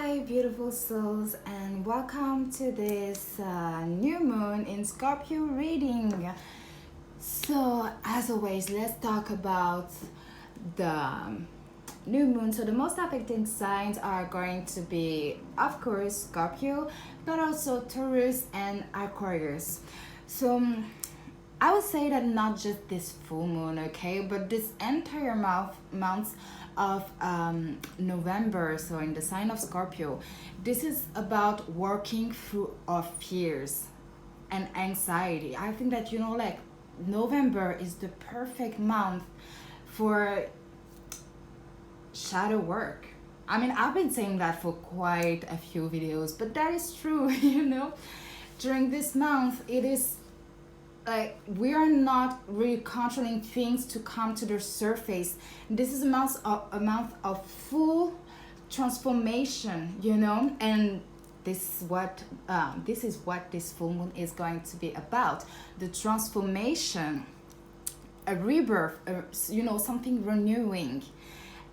Hi, beautiful souls, and welcome to this new moon in Scorpio reading. So, as always, let's talk about the new moon. So, the most affecting signs are going to be, of course, Scorpio, but also Taurus and Aquarius. So, I would say that not just this full moon, okay, but this entire month of November, so in the sign of Scorpio, this is about working through our fears and anxiety. I think that, like November is the perfect month for shadow work. I mean, I've been saying that for quite a few videos, but that is true, During this month, it is like we are not really controlling things to come to the surface. This is a month of full transformation, and this is what this full moon is going to be about: the transformation, a rebirth, something renewing.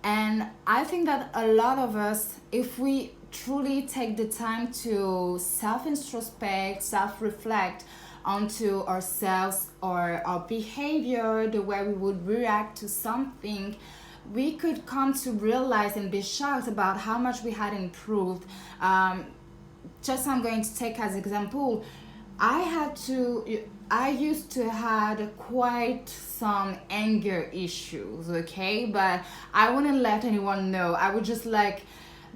And I think that a lot of us, if we truly take the time to self-introspect, self-reflect onto ourselves or our behavior, the way we would react to something, we could come to realize and be shocked about how much we had improved. I'm going to take as example, I used to had quite some anger issues, okay, but I wouldn't let anyone know. I would just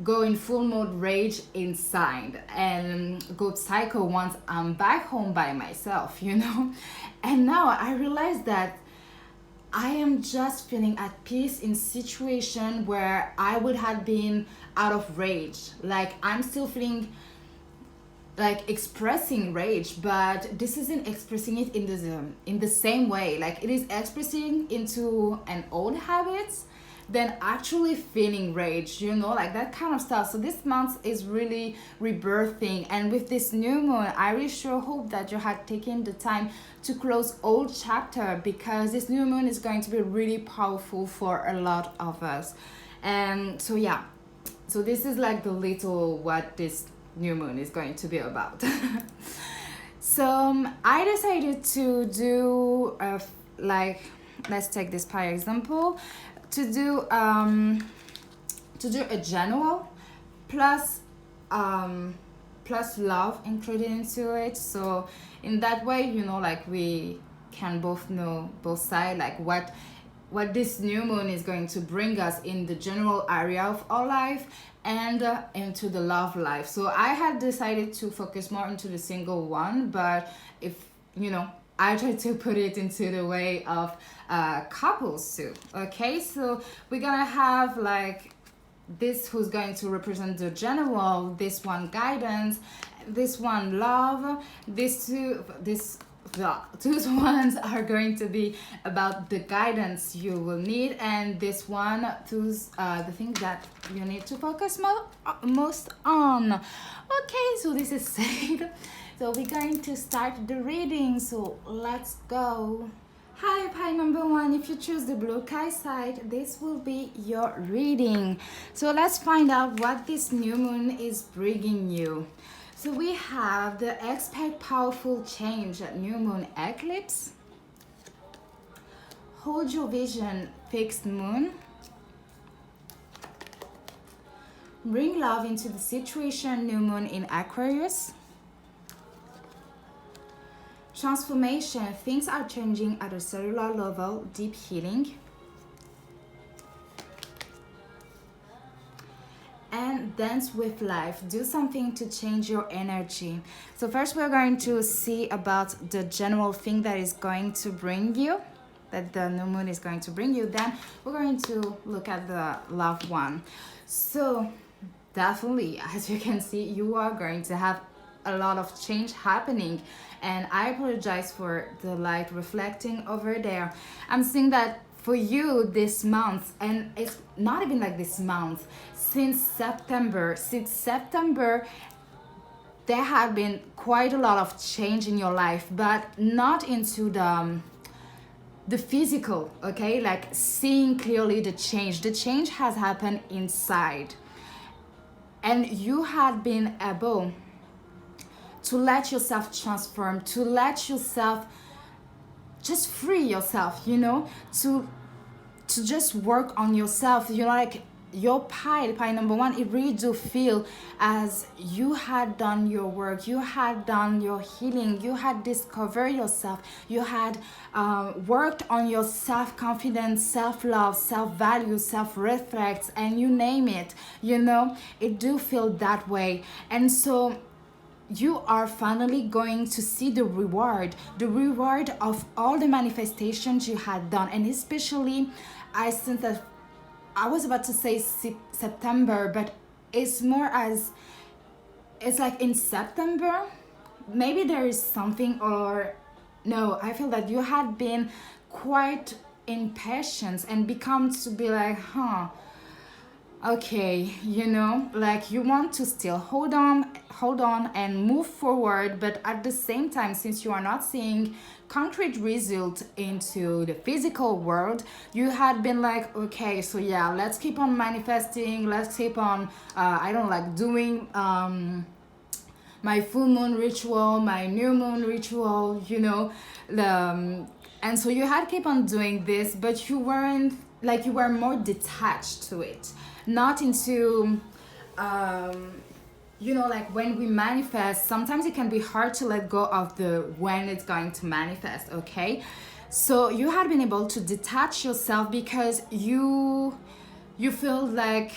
go in full mode rage inside and go psycho once I'm back home by myself, And now I realize that I am just feeling at peace in situation where I would have been out of rage. Like I'm still feeling like expressing rage, but this isn't expressing it in the same way. Like it is expressing into an old habits than actually feeling rage, like that kind of stuff. So this month is really rebirthing, and with this new moon, I really sure hope that you had taken the time to close old chapter, because this new moon is going to be really powerful for a lot of us. And so this is like the little what this new moon is going to be about. So I decided to do let's take this pie example, to do a general plus love included into it. So in that way, we can both know both sides, like what this new moon is going to bring us in the general area of our life and into the love life. So I had decided to focus more into the single one, but if I try to put it into the way of couples too. Okay, so we're gonna have this who's going to represent the general, this one guidance, this one love, these ones are going to be about the guidance you will need, and this one the thing that you need to focus most on. Okay, so this is said. So we're going to start the reading, so let's go. Hi, pie number one. If you choose the blue Chae side, this will be your reading. So let's find out what this new moon is bringing you. So we have the expect powerful change at new moon eclipse. Hold your vision, fixed moon. Bring love into the situation, new moon in Aquarius. Transformation, things are changing at a cellular level, deep healing. And dance with life, do something to change your energy. So first we're going to see about the general thing that is going to bring you, that the new moon is going to bring you. Then we're going to look at the love one. So definitely, as you can see, you are going to have a lot of change happening, and I apologize for the light reflecting over there. I'm seeing that for you this month, and it's not even like this month, since September there have been quite a lot of change in your life, but not into the physical, okay, like seeing clearly the change has happened inside. and you had been able to let yourself transform, to let yourself just free yourself, to just work on yourself, like your pie number one, it really do feel as you had done your work, you had done your healing, you had discovered yourself, you had worked on your self-confidence, self-love, self-value, self-respect, and you name it, it do feel that way. And so you are finally going to see the reward of all the manifestations you had done. And especially, I think that I was about to say September, but it's more as it's like in September, maybe there is something, or no, I feel that you had been quite impatient and become to be like, okay, like you want to still hold on and move forward, but at the same time, since you are not seeing concrete results into the physical world, you had been like, okay, so yeah, let's keep on manifesting, let's keep on I don't like doing my full moon ritual, my new moon ritual, and so you had keep on doing this, but you weren't like, you were more detached to it, not into like when we manifest, sometimes it can be hard to let go of the when it's going to manifest, okay? So you had been able to detach yourself because you feel like,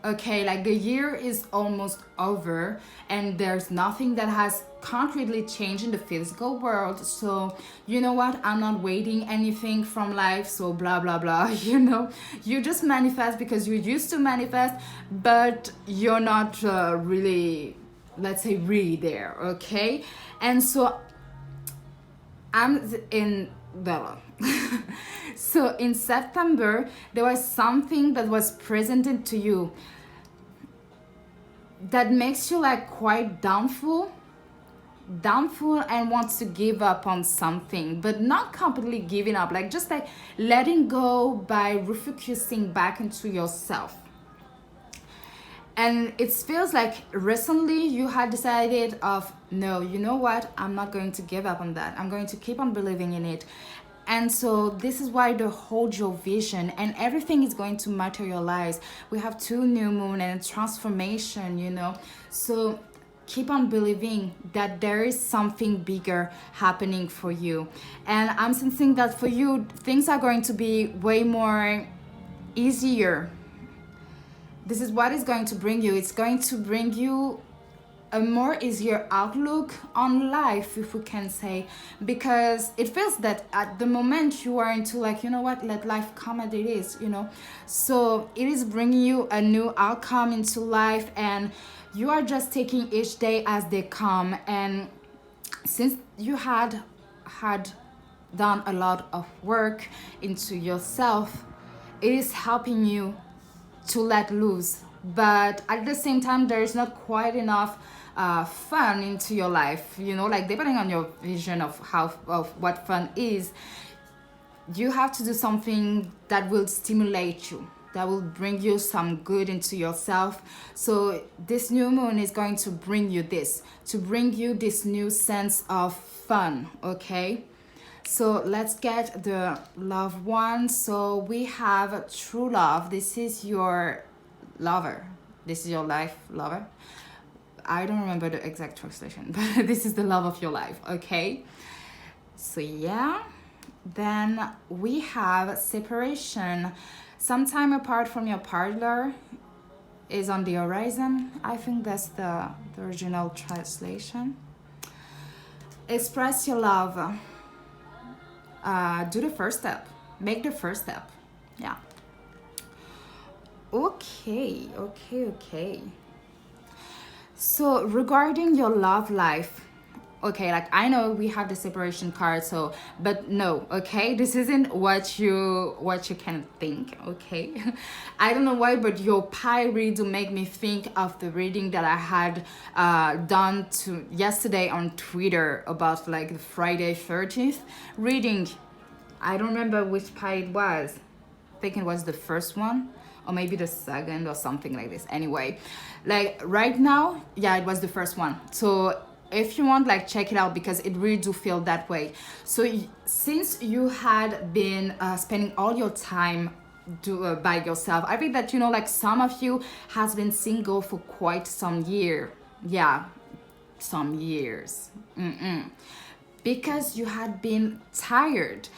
okay, like the year is almost over and there's nothing that has concretely changed in the physical world. So you know what, I'm not waiting anything from life, so blah blah blah. You just manifest because you used to manifest, but you're not really, let's say, really there, okay? And so I'm in the so in September there was something that was presented to you that makes you like quite doubtful and wants to give up on something, but not completely giving up, like just like letting go by refocusing back into yourself. And it feels like recently you had decided of, no, you know what, I'm not going to give up on that, I'm going to keep on believing in it. And so this is why the hold your vision and everything is going to materialize. We have 2 new moon and transformation, so keep on believing that there is something bigger happening for you. And I'm sensing that for you, things are going to be way more easier. This is what is going to bring you. It's going to bring you a more easier outlook on life, if we can say, because it feels that at the moment you are into like, you know what, let life come as it is, so it is bringing you a new outcome into life, and you are just taking each day as they come. And since you had done a lot of work into yourself, it is helping you to let loose, but at the same time there is not quite enough fun into your life, like depending on your vision of what fun is, you have to do something that will stimulate you, that will bring you some good into yourself. So this new moon is going to bring you this new sense of fun, okay? So let's get the love one. So we have true love. This is your lover. This is your life lover. I don't remember the exact translation, but this is the love of your life, okay? So yeah. Then we have separation. Sometime apart from your partner is on the horizon. I think that's the original translation. Express your love. Do the first step. Make the first step. Yeah. Okay. So regarding your love life, okay, like I know we have the separation card, so, but no, okay, this isn't what you can think, okay? I don't know why, but your pie really do make me think of the reading that I had done yesterday on Twitter about like the Friday 13th reading. I don't remember which pie it was. I think it was the first one, or maybe the second or something like this. Anyway, like right now, yeah, it was the first one. So if you want, like, check it out because it really do feel that way. So since you had been spending all your time by yourself, I think that, you know, like some of you has been single for quite some year. Yeah, some years. Because you had been tired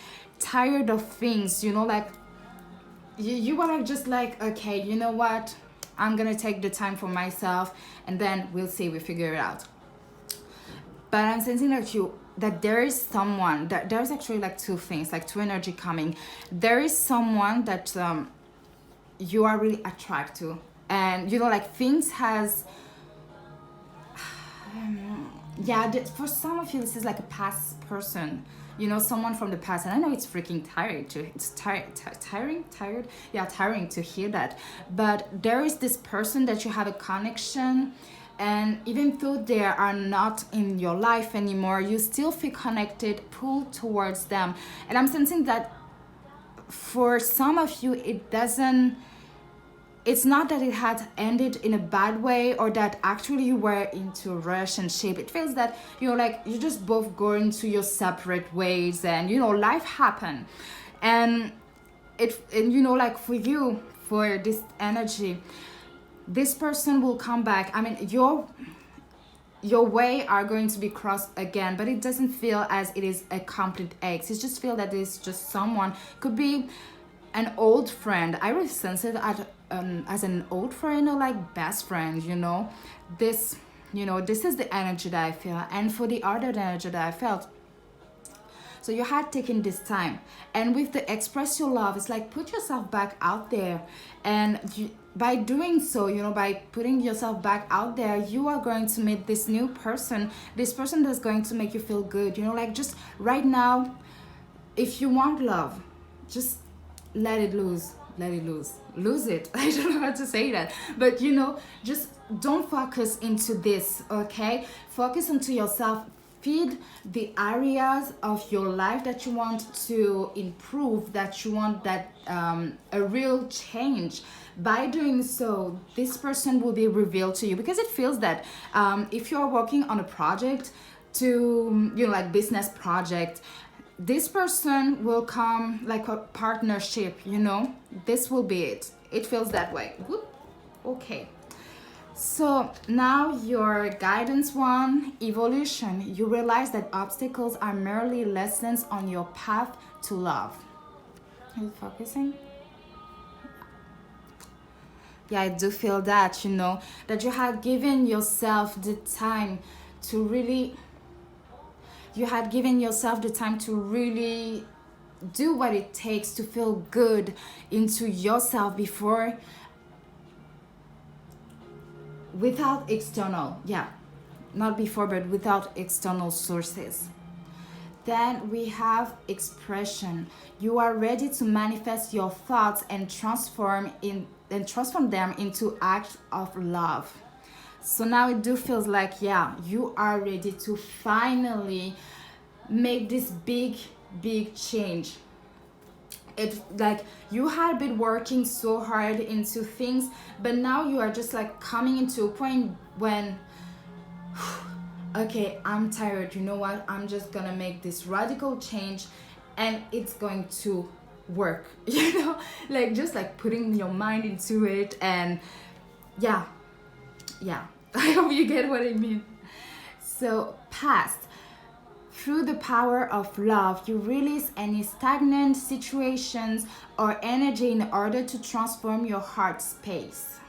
of things, you know, like you were like just like, okay, you know what, I'm gonna take the time for myself and then we'll see, we figure it out. But I'm sensing that there is someone, that there's actually like two things, like two energy coming. There is someone that you are really attracted to, and you know, like things has yeah, for some of you this is like a past person, you know, someone from the past. And I know it's freaking tiring to hear that, but there is this person that you have a connection, and even though they are not in your life anymore, you still feel connected, pulled towards them. And I'm sensing that for some of you it's not that it had ended in a bad way, or that actually you were into a relationship. It feels that, you know, like you just both going to your separate ways, and you know, life happened. And you know, like for you, for this energy, this person will come back. I mean, your way are going to be crossed again, but it doesn't feel as it is a complete X. It just feel that it's just someone, could be an old friend. I really sense it as an old friend, or like best friend, you know. This is the energy that I feel. And for the other energy that I felt, so you had taken this time, and with the express your love, it's like put yourself back out there. And by doing so, you know, by putting yourself back out there, you are going to meet this new person, this person that's going to make you feel good, you know. Like just right now, if you want love, just let it lose it. I don't know how to say that, but you know, just don't focus into this, okay? Focus into yourself. Feed the areas of your life that you want to improve, that you want that a real change. By doing so, this person will be revealed to you, because it feels that if you are working on a project, to, you know, like business project, this person will come like a partnership, you know. This will be it. It feels that way. Whoop. Okay. So now your guidance one, evolution. You realize that obstacles are merely lessons on your path to love. Are you focusing? Yeah, I do feel that, you know, that you had given yourself the time to really do what it takes to feel good into yourself before, without external, not before, but without external sources. Then we have expression. You are ready to manifest your thoughts and transform them into acts of love. So now it do feels like, you are ready to finally make this big change. It's like you had been working so hard into things, but now you are just like coming into a point when, okay, I'm tired, you know what, I'm just gonna make this radical change and it's going to work. You know, like just like putting your mind into it. And yeah, I hope you get what I mean. So past, through the power of love, you release any stagnant situations or energy in order to transform your heart space.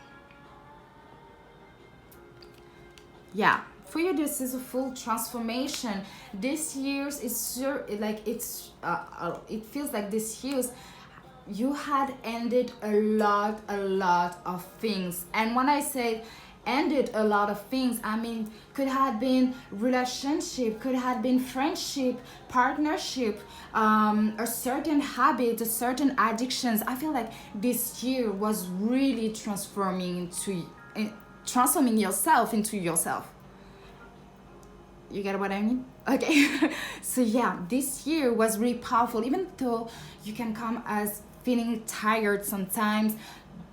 Yeah, for you, this is a full transformation. This year's is like it feels like this year's you had ended a lot of things. And when I say ended a lot of things, I mean, could have been relationship, could have been friendship, partnership, a certain habit, a certain addictions. I feel like this year was really transforming yourself into yourself. You get what I mean? Okay. So yeah, this year was really powerful, even though you can come as feeling tired sometimes.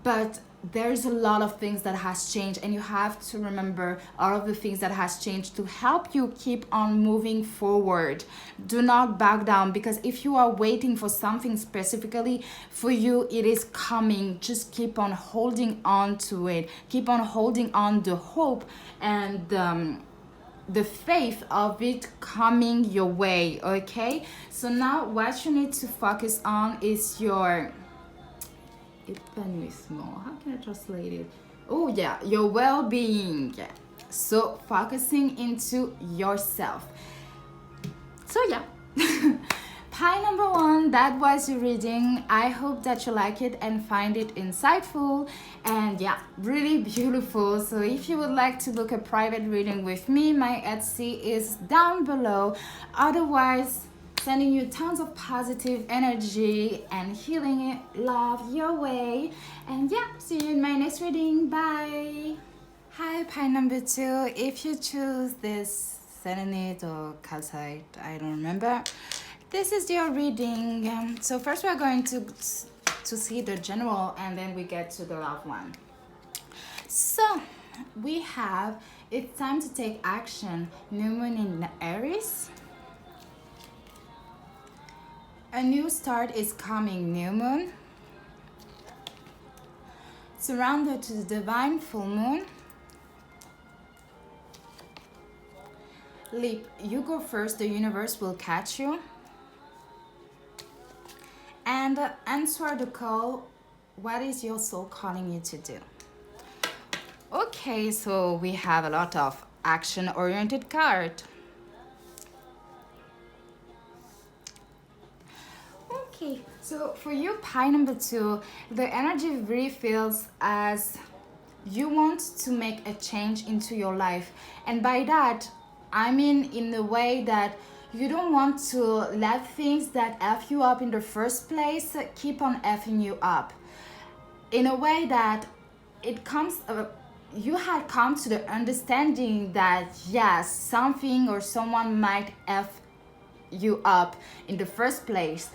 but there's a lot of things that has changed, and you have to remember all of the things that has changed to help you keep on moving forward. Do not back down, because if you are waiting for something specifically for you, it is coming. Just keep on holding on to it, keep on holding on the hope and the faith of it coming your way. Okay, so now what you need to focus on is your épanouissement. How can I translate it? Oh yeah, your well-being. So focusing into yourself. So yeah. Pie number 1, that was your reading. I hope that you like it and find it insightful and yeah, really beautiful. So if you would like to book a private reading with me, my Etsy is down below. Otherwise, sending you tons of positive energy and healing love your way. And yeah, see you in my next reading. Bye. Hi, pie number 2. If you choose this selenite or calcite, I don't remember, this is your reading. So first we're going to see the general, and then we get to the love one. So we have, it's time to take action. New moon in Aries. A new start is coming, new moon. Surrender to the divine full moon. Leap, you go first, the universe will catch you. And answer the call. What is your soul calling you to do? Okay, so we have a lot of action-oriented card. Okay, so for you, pie number 2, the energy really feels as you want to make a change into your life. And by that, I mean in the way that you don't want to let things that F you up in the first place keep on Fing you up. In a way that it comes, you had come to the understanding that yes, something or someone might F you up in the first place,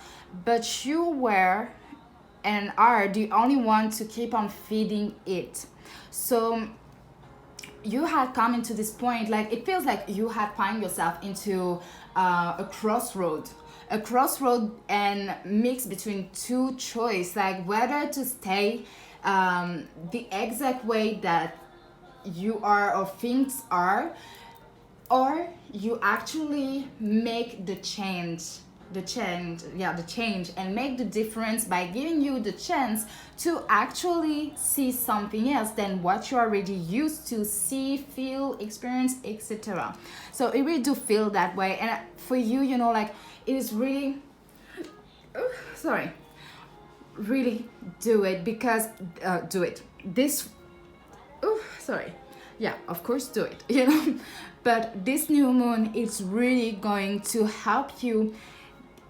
but you were and are the only one to keep on feeding it. So you had come into this point, like it feels like you had found yourself into a crossroad and mix between two choices, like whether to stay the exact way that you are or things are, or you actually make the change and make the difference by giving you the chance to actually see something else than what you already used to see, feel, experience, etc. So it really do feel that way. And for you, you know, like it is really really do it, because do it this yeah, of course, do it, you know. But this new moon is really going to help you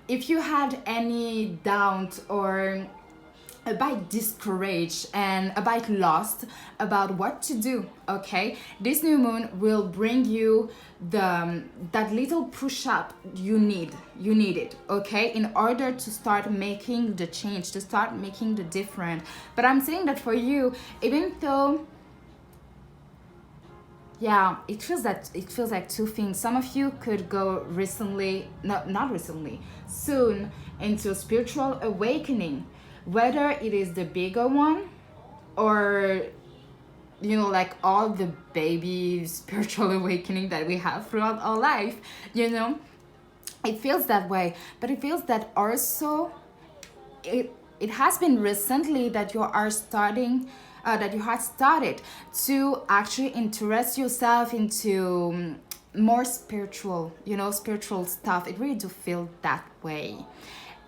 if you had any doubt or a bit discouraged and a bit lost about what to do. Okay, this new moon will bring you that little push up you need it, okay, in order to start making the change, to start making the difference. But I'm saying that for you, even though yeah, it feels like two things. Some of you could go soon into a spiritual awakening, whether it is the bigger one or, you know, like all the baby spiritual awakening that we have throughout our life, you know. It feels that way, but it feels that also it has been recently that you are starting that you had started to actually interest yourself into more spiritual, you know, spiritual stuff. It really do feel that way.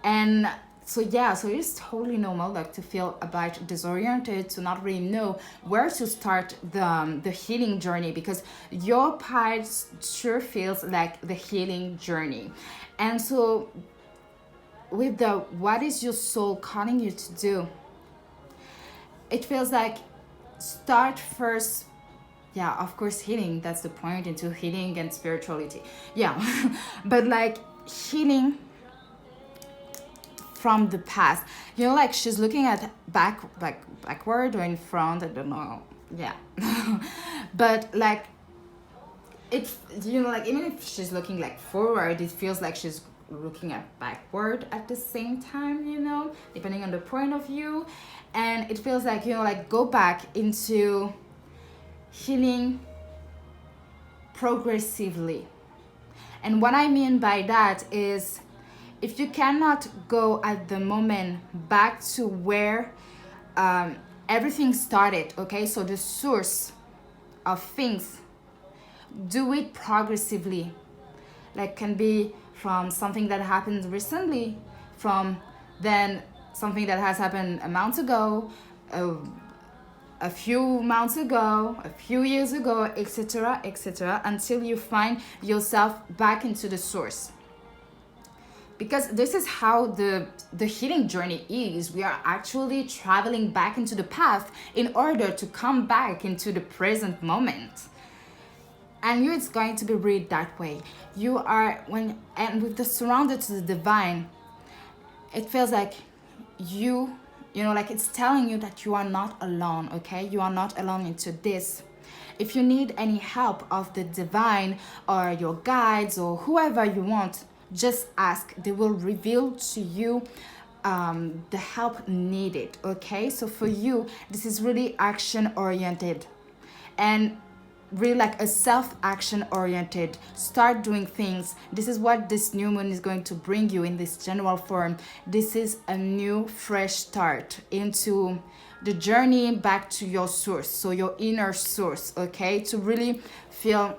And so yeah, so it's totally normal, like, to feel a bit disoriented, to not really know where to start the healing journey, because your part sure feels like the healing journey. And so with the what is your soul calling you to do, it feels like start first. Yeah, of course, healing, that's the point, into healing and spirituality. Yeah, but like healing from the past. You know, like she's looking at backward or in front, I don't know. Yeah. But like it, you know, like even if she's looking like forward, it feels like she's looking at backward at the same time, you know, depending on the point of view. And it feels like, you know, like go back into healing progressively. And what I mean by that is, if you cannot go at the moment back to where everything started, okay, so the source of things, do it progressively. Like can be from something that happened recently, from then something that has happened a month ago, a few months ago, a few years ago, etc., etc., until you find yourself back into the source. Because this is how the healing journey is. We are actually traveling back into the past in order to come back into the present moment. And you, it's going to be read that way. You are, when, and with the surrounded to the divine, it feels like you know, like it's telling you that you are not alone, okay? You are not alone into this. If you need any help of the divine or your guides or whoever you want, just ask. They will reveal to you the help needed, okay? So for you, this is really action oriented and really like a self-action oriented. Start doing things. This is what this new moon is going to bring you in this general form. This is a new fresh start into the journey back to your source, so your inner source, okay? To really feel,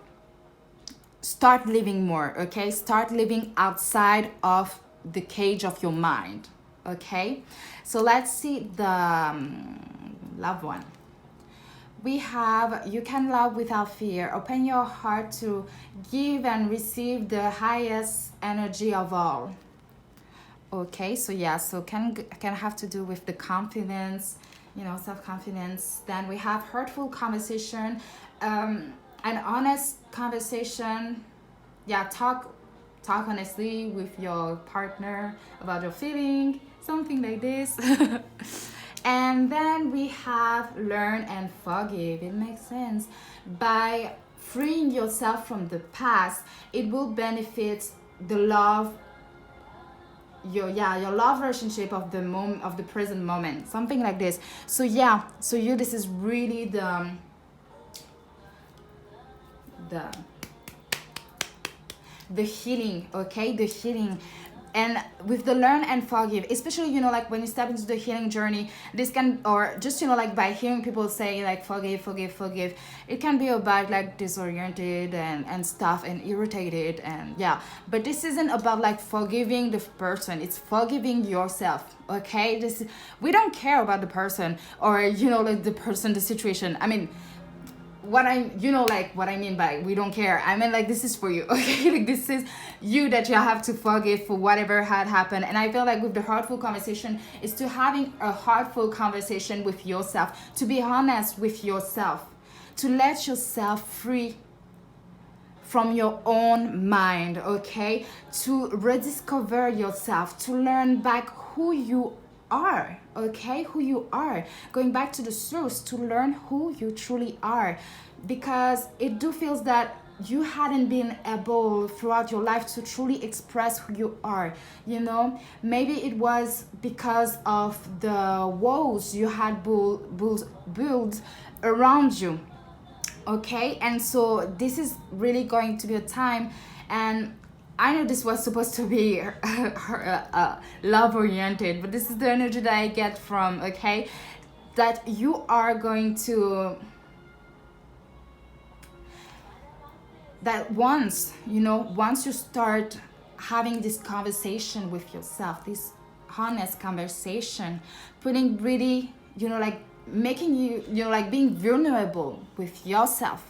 start living more, okay? Start living outside of the cage of your mind, okay? So let's see the loved one. We have, you can love without fear. Open your heart to give and receive the highest energy of all. Okay, so yeah, so can have to do with the confidence, you know, self-confidence. Then we have hurtful conversation, an honest conversation. Yeah, talk honestly with your partner about your feeling, something like this. And then we have learn and forgive. It makes sense. By freeing yourself from the past, it will benefit the love, your love relationship of the moment, of the present moment, something like this. So yeah, so you, this is really the healing, okay? The healing. And with the learn and forgive, especially, you know, like when you step into the healing journey, this can, or just, you know, like by hearing people say like forgive, it can be about like disoriented and stuff and irritated, and yeah. But this isn't about like forgiving the person, it's forgiving yourself, okay? This, we don't care about the person or, you know, like the person, the situation. I mean, what I, you know, like what I mean by we don't care, I mean like this is for you, okay? Like this is you, that you have to forgive for whatever had happened. And I feel like with the heartful conversation is to having a heartful conversation with yourself, to be honest with yourself, to let yourself free from your own mind, okay? To rediscover yourself, to learn back who you are, okay? Who you are, going back to the source to learn who you truly are. Because it do feels that you hadn't been able throughout your life to truly express who you are, you know? Maybe it was because of the walls you had built around you, okay? And so this is really going to be a time, and I know this was supposed to be love oriented, but this is the energy that I get from, okay, that you are going to, that once, you know, once you start having this conversation with yourself, this honest conversation, putting really, you know, like making you, you know, like being vulnerable with yourself,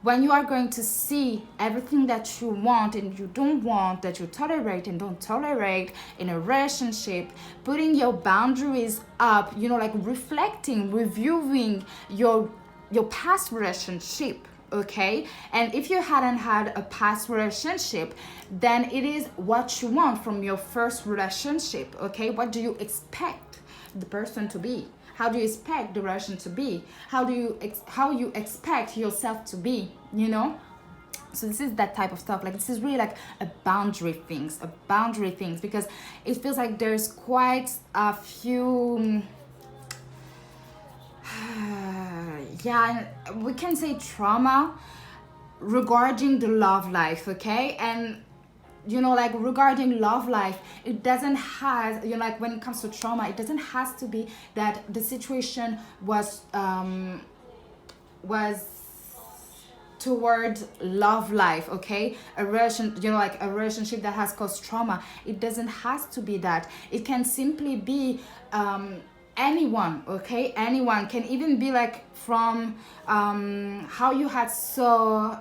when you are going to see everything that you want and you don't want, that you tolerate and don't tolerate in a relationship, putting your boundaries up, you know, like reflecting, reviewing your past relationship, okay? And if you hadn't had a past relationship, then it is what you want from your first relationship, okay? What do you expect the person to be? How do you expect the relation to be? How you expect yourself to be, you know? So this is that type of stuff. Like, this is really like a boundary things, because it feels like there's quite a few yeah, we can say trauma regarding the love life, okay? And you know, like, regarding love life, it doesn't have, you know, like, when it comes to trauma, it doesn't have to be that the situation was towards love life, okay? A relation, you know, like a relationship that has caused trauma. It doesn't have to be that. It can simply be anyone, okay? Anyone can even be like from how you had saw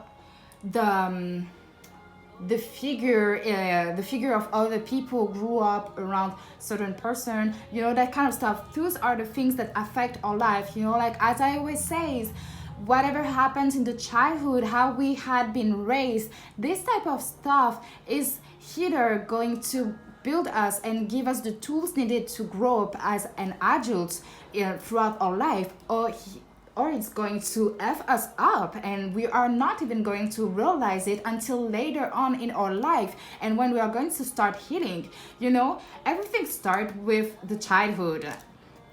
the figure of other people grew up around certain person, you know, that kind of stuff. Those are the things that affect our life, you know, like, as I always say, whatever happens in the childhood, how we had been raised, this type of stuff is either going to build us and give us the tools needed to grow up as an adult throughout our life, or it's going to F us up, and we are not even going to realize it until later on in our life. And when we are going to start healing, you know, everything starts with the childhood,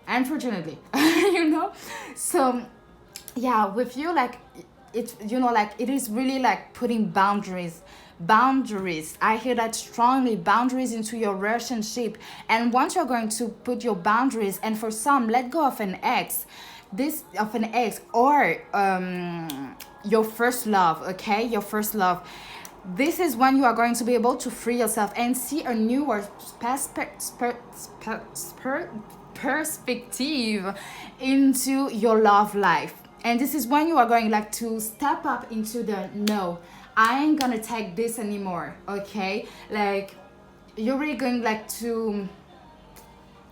unfortunately. You know, so yeah, with you, like, it, you know, like, it is really like putting boundaries. I hear that strongly. Boundaries into your relationship. And once you're going to put your boundaries, and for some, let go of an ex, or your first love, okay? Your first love. This is when you are going to be able to free yourself and see a newer perspective into your love life. And this is when you are going, like, to step up into the, no, I ain't gonna take this anymore, okay? Like, you're really going, like, to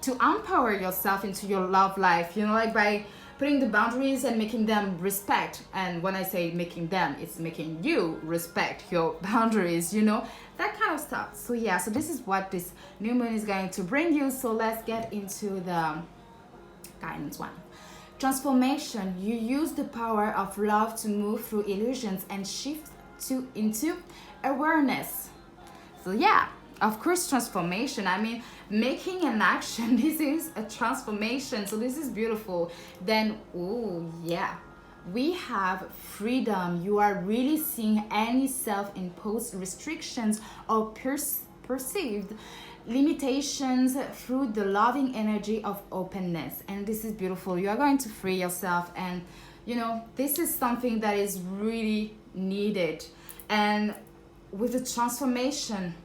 empower yourself into your love life, you know, like, by putting the boundaries and making them respect. And when I say making them, it's making you respect your boundaries, you know, that kind of stuff. So yeah, so this is what this new moon is going to bring you. So let's get into the guidance one. Transformation. You use the power of love to move through illusions and shift into awareness. So yeah, of course, transformation. I mean, making an action. This is a transformation. So this is beautiful. Then, oh yeah, we have freedom. You are really seeing any self-imposed restrictions or perceived limitations through the loving energy of openness. And this is beautiful. You are going to free yourself, and you know, this is something that is really needed. And with the transformation,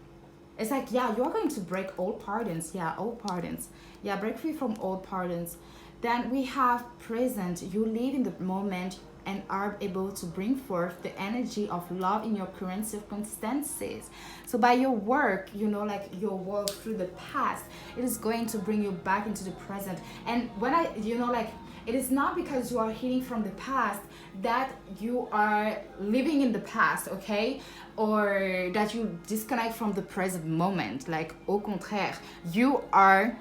it's like, yeah, you're going to break old patterns. Yeah, old patterns. Yeah, break free from old patterns. Then we have present. You live in the moment and are able to bring forth the energy of love in your current circumstances. So by your work, you know, like your work through the past, it is going to bring you back into the present. And when I, you know, like, it is not because you are healing from the past that you are living in the past, okay? Or that you disconnect from the present moment. Like, au contraire, you are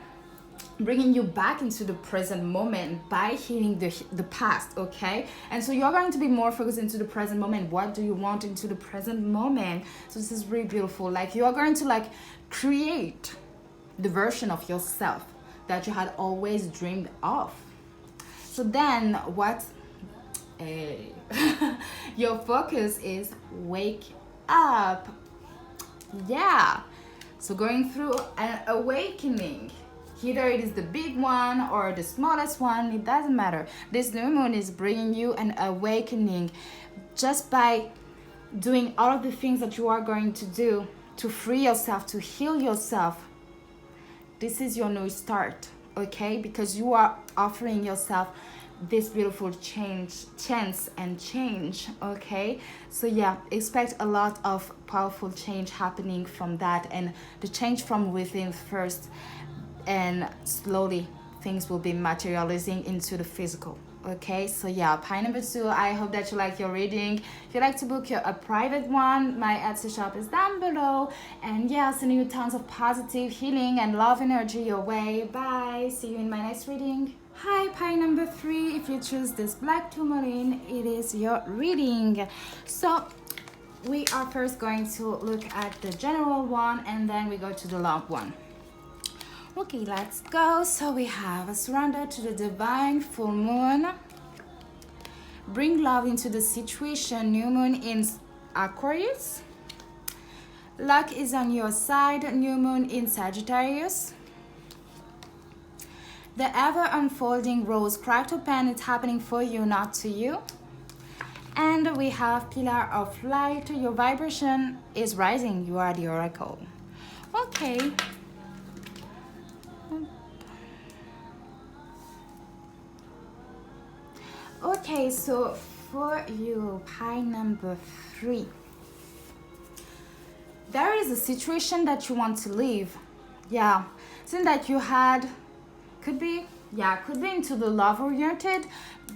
bringing you back into the present moment by healing the past, okay? And so you're going to be more focused into the present moment. What do you want into the present moment? So this is really beautiful. Like, you are going to, like, create the version of yourself that you had always dreamed of. So then what your focus is wake up. Yeah. So going through an awakening. Either it is the big one or the smallest one, it doesn't matter. This new moon is bringing you an awakening just by doing all of the things that you are going to do to free yourself, to heal yourself. This is your new start, okay? Because you are offering yourself this beautiful chance and change, okay? So yeah, expect a lot of powerful change happening from that, and the change from within first, and slowly things will be materializing into the physical. Okay, so yeah, pie number 2. I hope that you like your reading. If you'd like to book a private one, my Etsy shop is down below. And yeah, sending you tons of positive healing and love energy your way. Bye. See you in my next reading. Hi, pie number 3. If you choose this black tourmaline, it is your reading. So we are first going to look at the general one, and then we go to the love one. Okay, let's go. So we have a surrender to the divine, full moon. Bring love into the situation, new moon in Aquarius. Luck is on your side, new moon in Sagittarius. The ever unfolding rose cracked open, it's happening for you, not to you. And we have pillar of light, your vibration is rising, you are the oracle. Okay. Okay, so for you, pie number 3. There is a situation that you want to leave. Yeah, something that you had, could be into the love oriented,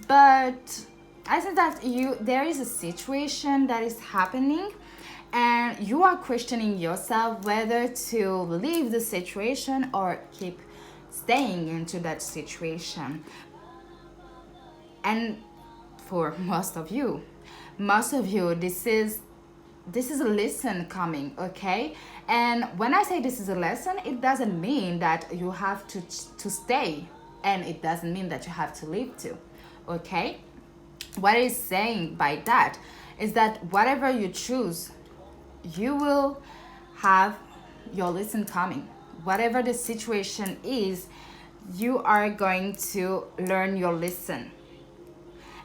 but I think that there is a situation that is happening and you are questioning yourself whether to leave the situation or keep staying into that situation. And for most of you, this is a lesson coming, okay? And when I say this is a lesson, it doesn't mean that you have to stay, and it doesn't mean that you have to leave too, okay? What it's saying by that is that whatever you choose, you will have your lesson coming. Whatever the situation is, you are going to learn your lesson.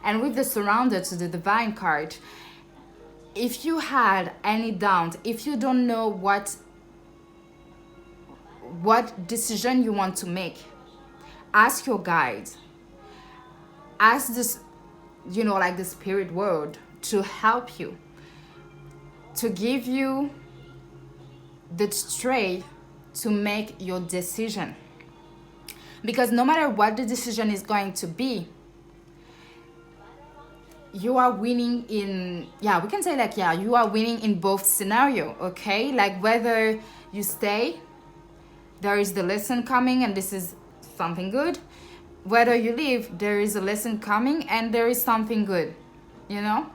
And with the surrender to the divine card, if you had any doubt, if you don't know what decision you want to make, ask your guides. Ask this, like the spirit world to help you, to give you the strength to make your decision. Because no matter what the decision is going to be, you are winning in, we can say you are winning in both scenario, okay? Like whether you stay, there is the lesson coming and this is something good. Whether you leave, there is a lesson coming and there is something good, And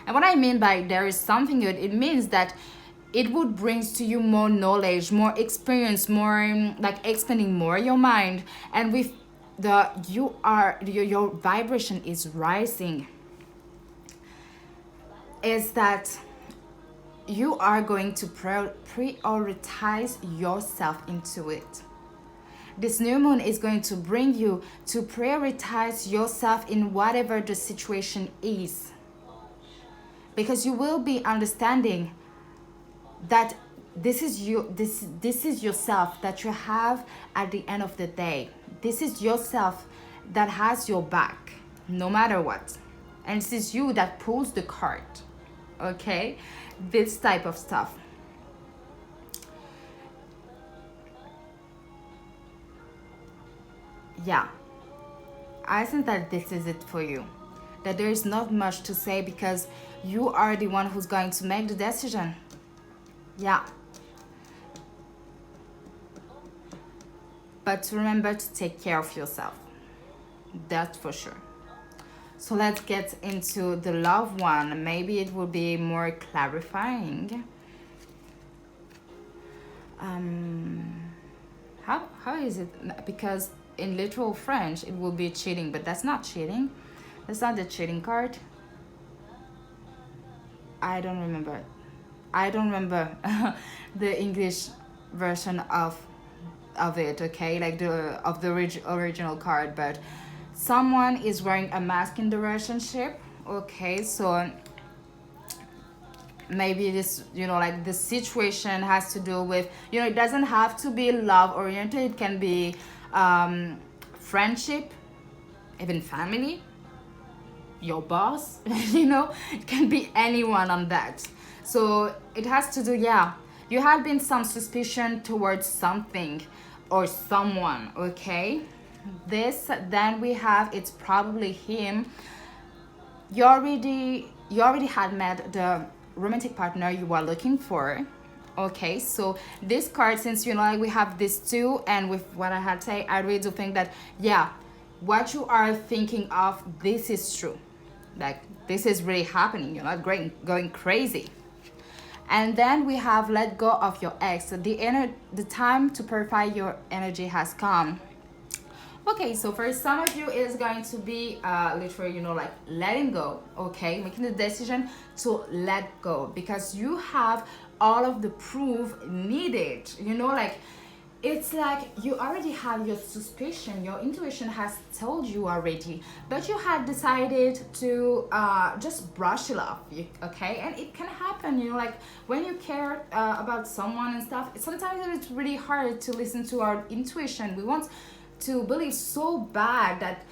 what I mean by there is something good, it means that it would bring to you more knowledge, more experience, more like expanding more your mind. And with your vibration is rising. Is that you are going to prioritize yourself into it. This new moon is going to bring you to prioritize yourself in whatever the situation is. Because you will be understanding that this is yourself that you have at the end of the day. This is yourself that has your back, no matter what. And this is you that pulls the card. Okay, this type of stuff. Yeah, I think that this is it for you. That there is not much to say because you are the one who's going to make the decision. Yeah. But remember to take care of yourself. That's for sure. So let's get into the love one. Maybe it will be more clarifying. How is it? Because in literal French, it will be cheating, but that's not cheating. That's not the cheating card. I don't remember the English version of it, okay? Like the original card, but someone is wearing a mask in the relationship, okay? So maybe this, like the situation has to do with, it doesn't have to be love oriented. It can be friendship, even family, your boss, it can be anyone on that. So it has to do, you have been some suspicion towards something or someone, okay? this, then we have, it's probably him. You already had met the romantic partner you are looking for. Okay, so this card, since like we have this two, and with what I had said, I really do think that, yeah, what you are thinking of, this is true. Like, this is really happening. You're not going crazy. And then we have let go of your ex. So the time to purify your energy has come. Okay, so for some of you, it is going to be literally, like letting go, okay? Making the decision to let go, because you have all of the proof needed, like, it's like you already have your suspicion, your intuition has told you already, but you had decided to just brush it off, okay? And it can happen, like when you care about someone and stuff, sometimes it's really hard to listen to our intuition. We want to believe so bad that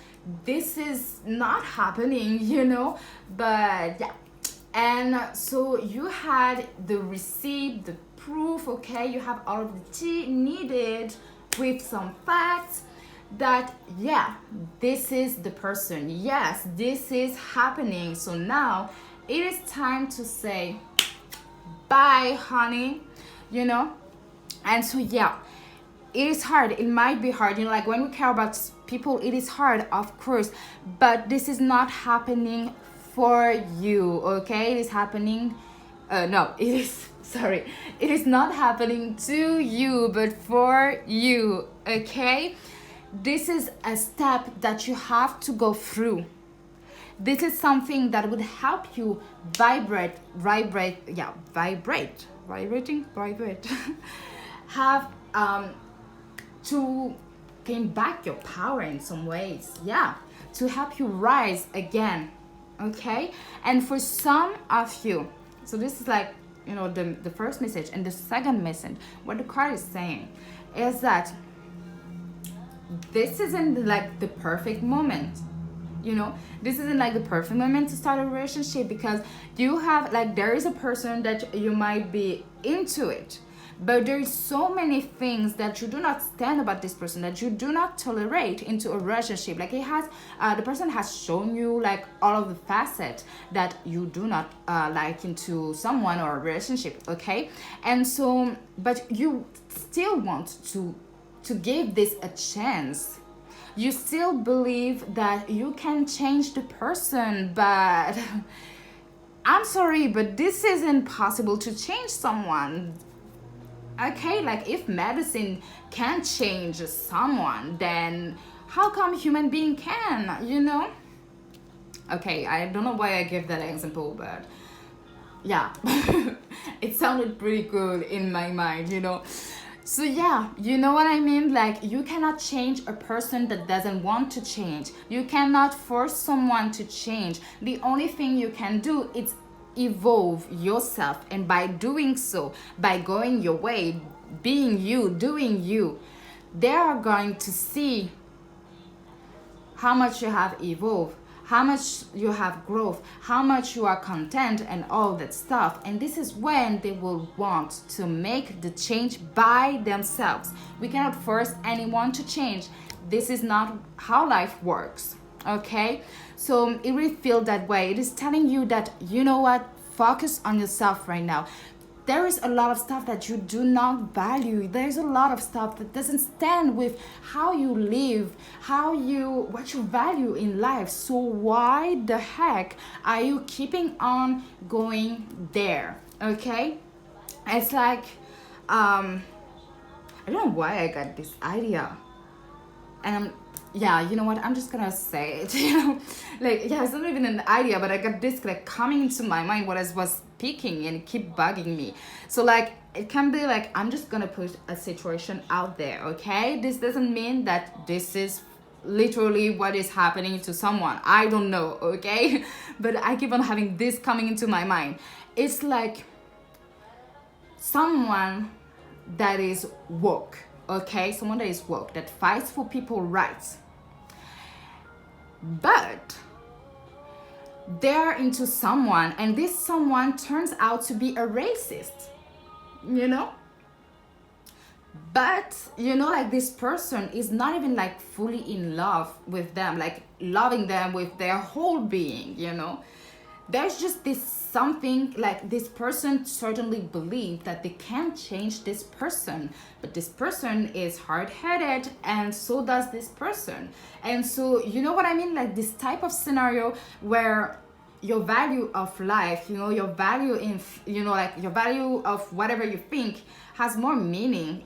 this is not happening, but yeah. And so you had the receipt, the proof, okay? You have all of the tea needed with some facts that, yeah, this is the person. Yes, this is happening. So now it is time to say bye, honey, And so, yeah, it is hard. It might be hard, like when we care about people, it is hard, of course, but this is not happening for you, okay? It is happening, no, it is, sorry, it is not happening to you, but for you, okay? This is a step that you have to go through. This is something that would help you vibrate, have, to gain back your power in some ways, yeah, to help you rise again, okay? And for some of you, so this is like, the first message. And the second message, what the card is saying is that this isn't like the perfect moment, this isn't like the perfect moment to start a relationship, because you have, like, there is a person that you might be into it, but there is so many things that you do not stand about this person, that you do not tolerate into a relationship. Like, it has, the person has shown you like all of the facets that you do not like into someone or a relationship, okay? And so, but you still want to give this a chance. You still believe that you can change the person, but I'm sorry, but this isn't possible to change someone. Okay, like, if medicine can change someone, then how come human being can, Okay, I don't know why I gave that example, but yeah, it sounded pretty good in my mind, So yeah, you know what I mean? Like, you cannot change a person that doesn't want to change. You cannot force someone to change. The only thing you can do is evolve yourself, and by doing so, by going your way, being you, doing you, they are going to see how much you have evolved, how much you have growth, how much you are content, and all that stuff. And this is when they will want to make the change by themselves. We cannot force anyone to change. This is not how life works, okay? So it really feels that way. It is telling you that, you know what, focus on yourself right now. There is a lot of stuff that you do not value. There's a lot of stuff that doesn't stand with how you live, what you value in life. So why the heck are you keeping on going there? Okay? It's like, I don't know why I got this idea. And yeah, you know what, I'm just gonna say it, like, yeah, it's not even an idea, but I got this like coming into my mind what I was speaking, and keep bugging me. So like, it can be like, I'm just gonna put a situation out there, okay? This doesn't mean that this is literally what is happening to someone. I don't know, okay? But I keep on having this coming into my mind. It's like someone that is woke, okay? Someone that is woke, that fights for people's rights, but they're into someone, and this someone turns out to be a racist, But like this person is not even like fully in love with them, like loving them with their whole being. There's just this something, like this person certainly believe that they can change this person, but this person is hard-headed, and so does this person. And so you know what I mean, like this type of scenario where your value of life, your value in, like your value of whatever you think has more meaning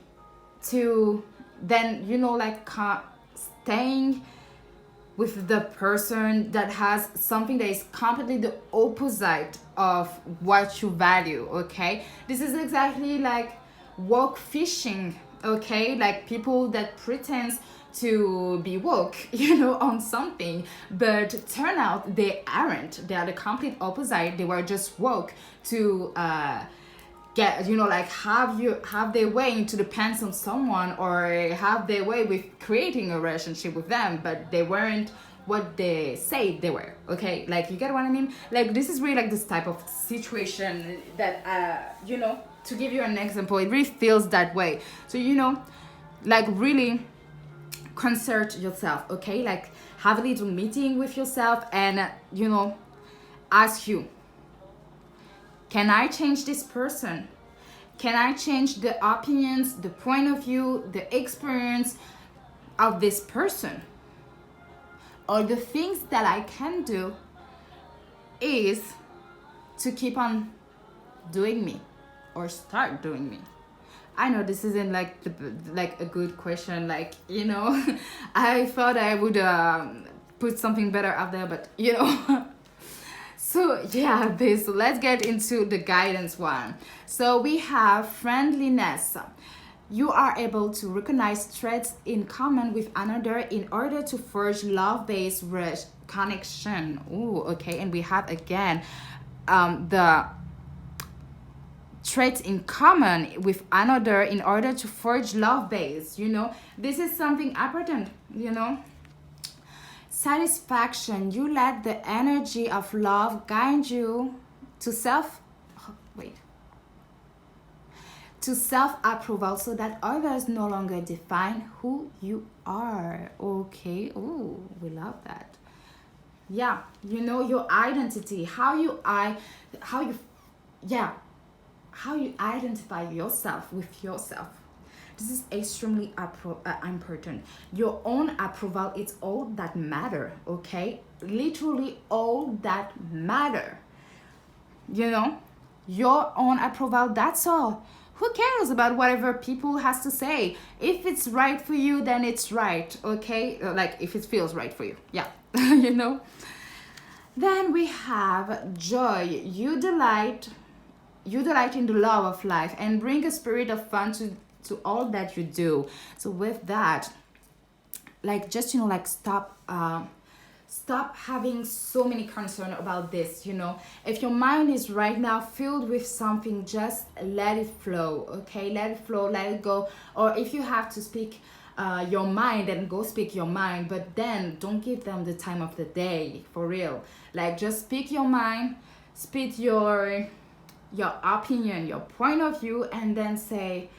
to then like staying with the person that has something that is completely the opposite of what you value. Okay, this is exactly like woke fishing. Okay, like people that pretends to be woke on something, but turn out they aren't. They are the complete opposite. They were just woke to get like have their way into the pants on someone, or have their way with creating a relationship with them, but they weren't what they say they were. Okay, like you get what I mean. Like this is really like this type of situation that to give you an example, it really feels that way. So like really concert yourself. Okay, like have a little meeting with yourself and ask you, can I change this person? Can I change the opinions, the point of view, the experience of this person? Or the things that I can do is to keep on doing me or start doing me. I know this isn't like like a good question, like I thought I would put something better out there, but So yeah, this, let's get into the guidance one. So we have friendliness. You are able to recognize traits in common with another in order to forge love-based connection. Ooh, okay. And we have again the traits in common with another in order to forge love-based. This is something important. Satisfaction. You let the energy of love guide you to self-approval, so that others no longer define who you are. Okay. Oh, we love that. Yeah, your identity, how you identify yourself with yourself. This is extremely important. Your own approval is all that matter. Okay, literally all that matter. Your own approval. That's all. Who cares about whatever people has to say? If it's right for you, then it's right. Okay, like if it feels right for you. Yeah, Then we have joy. You delight in the love of life and bring a spirit of fun to all that you do. So with that, like just like stop having so many concern about this. If your mind is right now filled with something, just let it flow. Okay, let it flow, let it go. Or if you have to speak your mind, then go speak your mind, but then don't give them the time of the day, for real. Like just speak your mind, speak your opinion, your point of view, and then say,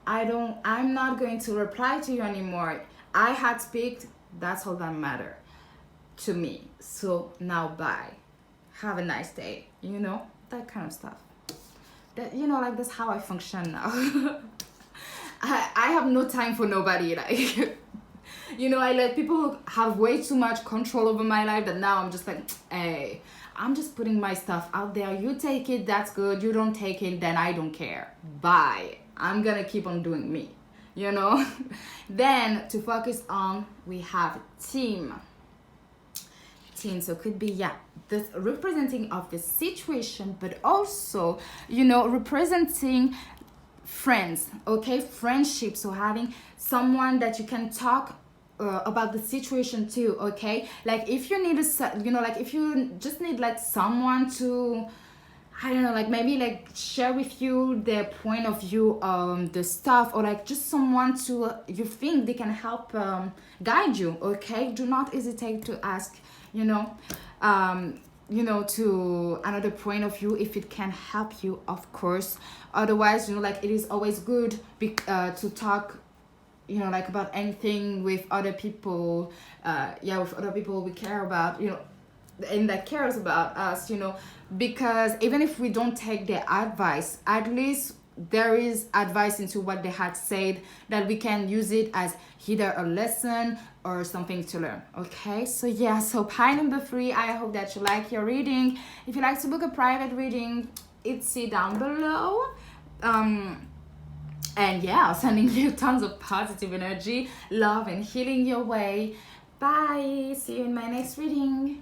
I'm not going to reply to you anymore. I had speak, that's all that matter to me. So now bye. Have a nice day. That kind of stuff. That like that's how I function now. I have no time for nobody. Like I let people have way too much control over my life that now I'm just like, hey, I'm just putting my stuff out there. You take it, that's good. You don't take it, then I don't care. Bye. I'm gonna keep on doing me. Then to focus on, we have team. So it could be this representing of the situation, but also representing friends. Okay, friendship. So having someone that you can talk about the situation too. Okay, like if you need like if you just need like someone to, I don't know, like maybe like share with you their point of view on the stuff, or like just someone to you think they can help guide you. Okay, do not hesitate to ask. to another point of view if it can help you, of course. Otherwise, like, it is always good to talk, like, about anything with other people, with other people we care about, and that cares about us, because even if we don't take their advice, at least there is advice into what they had said that we can use it as either a lesson or something to learn. Okay, so yeah, so pie number 3, I hope that you like your reading. If you like to book a private reading, it's down below. And yeah, sending you tons of positive energy, love, and healing your way. Bye. See you in my next reading.